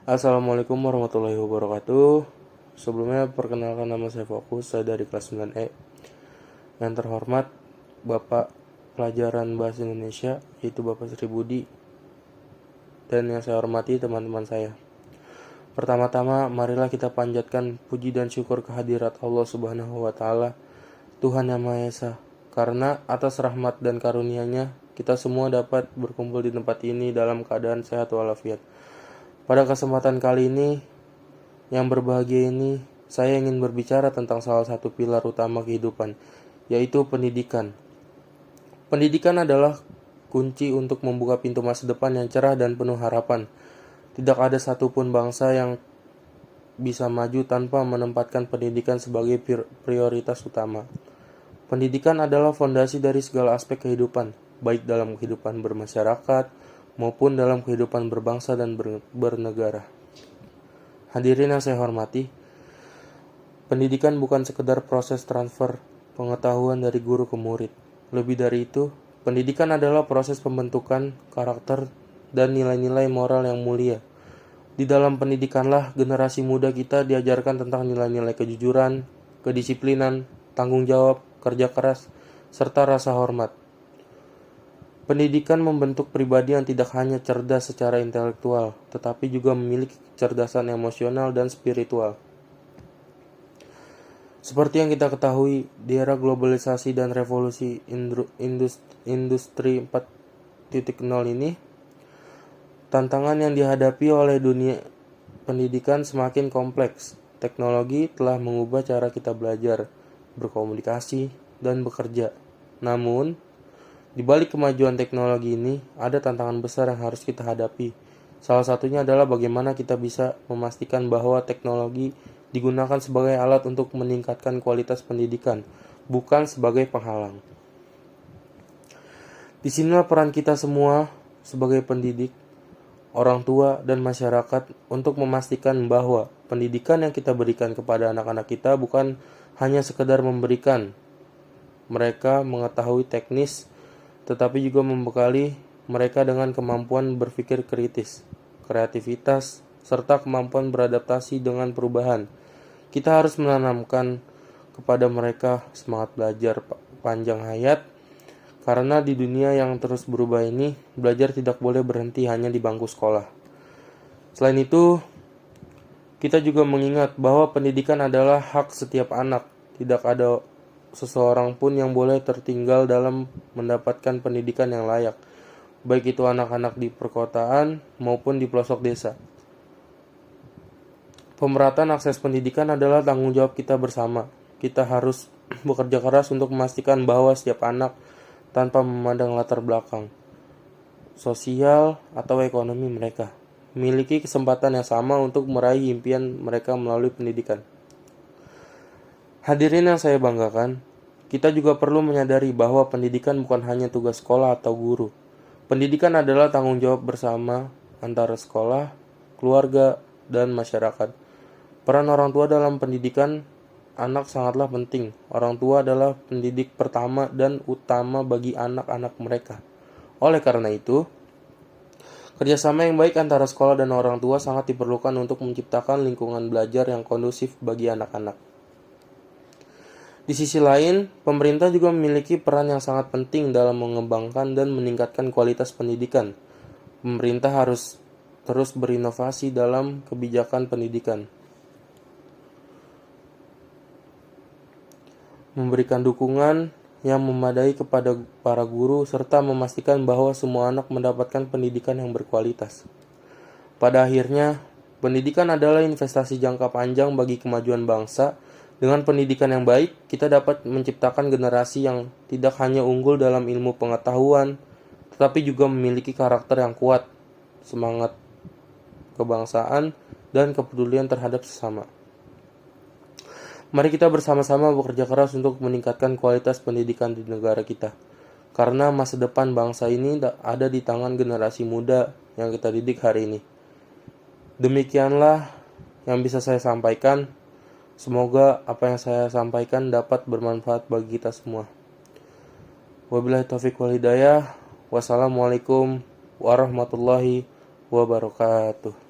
Assalamualaikum warahmatullahi wabarakatuh. Sebelumnya perkenalkan, nama saya Fokus, saya dari kelas 9E. Yang terhormat Bapak Pelajaran Bahasa Indonesia, yaitu Bapak Sri Budi, dan yang saya hormati teman-teman saya. Pertama-tama, marilah kita panjatkan puji dan syukur kehadirat Allah Subhanahu wa Ta'ala, Tuhan Yang Maha Esa, karena atas rahmat dan karunia-Nya kita semua dapat berkumpul di tempat ini dalam keadaan sehat walafiat. Pada kesempatan kali ini, yang berbahagia ini, saya ingin berbicara tentang salah satu pilar utama kehidupan, yaitu pendidikan. Pendidikan adalah kunci untuk membuka pintu masa depan yang cerah dan penuh harapan. Tidak ada satupun bangsa yang bisa maju tanpa menempatkan pendidikan sebagai prioritas utama. Pendidikan adalah fondasi dari segala aspek kehidupan, baik dalam kehidupan bermasyarakat, maupun dalam kehidupan berbangsa dan bernegara. Hadirin yang saya hormati, pendidikan bukan sekedar proses transfer pengetahuan dari guru ke murid. Lebih dari itu, pendidikan adalah proses pembentukan karakter dan nilai-nilai moral yang mulia. Di dalam pendidikanlah generasi muda kita diajarkan tentang nilai-nilai kejujuran, kedisiplinan, tanggung jawab, kerja keras, serta rasa hormat. Pendidikan membentuk pribadi yang tidak hanya cerdas secara intelektual, tetapi juga memiliki kecerdasan emosional dan spiritual. Seperti yang kita ketahui, di era globalisasi dan revolusi industri 4.0 ini, tantangan yang dihadapi oleh dunia pendidikan semakin kompleks. Teknologi telah mengubah cara kita belajar, berkomunikasi, dan bekerja. Namun, di balik kemajuan teknologi ini, ada tantangan besar yang harus kita hadapi. Salah satunya adalah bagaimana kita bisa memastikan bahwa teknologi digunakan sebagai alat untuk meningkatkan kualitas pendidikan, bukan sebagai penghalang. Disinilah peran kita semua sebagai pendidik, orang tua, dan masyarakat untuk memastikan bahwa pendidikan yang kita berikan kepada anak-anak kita bukan hanya sekedar memberikan mereka mengetahui teknis, tetapi juga membekali mereka dengan kemampuan berpikir kritis, kreativitas, serta kemampuan beradaptasi dengan perubahan. Kita harus menanamkan kepada mereka semangat belajar panjang hayat, karena di dunia yang terus berubah ini, belajar tidak boleh berhenti hanya di bangku sekolah. Selain itu, kita juga mengingat bahwa pendidikan adalah hak setiap anak. Tidak ada seseorang pun yang boleh tertinggal dalam mendapatkan pendidikan yang layak, baik itu anak-anak di perkotaan maupun di pelosok desa. Pemerataan akses pendidikan adalah tanggung jawab kita bersama. Kita harus bekerja keras untuk memastikan bahwa setiap anak, tanpa memandang latar belakang sosial atau ekonomi mereka, memiliki kesempatan yang sama untuk meraih impian mereka melalui pendidikan. Hadirin yang saya banggakan, kita juga perlu menyadari bahwa pendidikan bukan hanya tugas sekolah atau guru. Pendidikan adalah tanggung jawab bersama antara sekolah, keluarga, dan masyarakat. Peran orang tua dalam pendidikan anak sangatlah penting. Orang tua adalah pendidik pertama dan utama bagi anak-anak mereka. Oleh karena itu, kerjasama yang baik antara sekolah dan orang tua sangat diperlukan untuk menciptakan lingkungan belajar yang kondusif bagi anak-anak. Di sisi lain, pemerintah juga memiliki peran yang sangat penting dalam mengembangkan dan meningkatkan kualitas pendidikan. Pemerintah harus terus berinovasi dalam kebijakan pendidikan, memberikan dukungan yang memadai kepada para guru, serta memastikan bahwa semua anak mendapatkan pendidikan yang berkualitas. Pada akhirnya, pendidikan adalah investasi jangka panjang bagi kemajuan bangsa. Dengan pendidikan yang baik, kita dapat menciptakan generasi yang tidak hanya unggul dalam ilmu pengetahuan, tetapi juga memiliki karakter yang kuat, semangat kebangsaan, dan kepedulian terhadap sesama. Mari kita bersama-sama bekerja keras untuk meningkatkan kualitas pendidikan di negara kita. Karena masa depan bangsa ini ada di tangan generasi muda yang kita didik hari ini. Demikianlah yang bisa saya sampaikan. Semoga apa yang saya sampaikan dapat bermanfaat bagi kita semua. Wabillahi taufiq wal hidayah. Wassalamualaikum warahmatullahi wabarakatuh.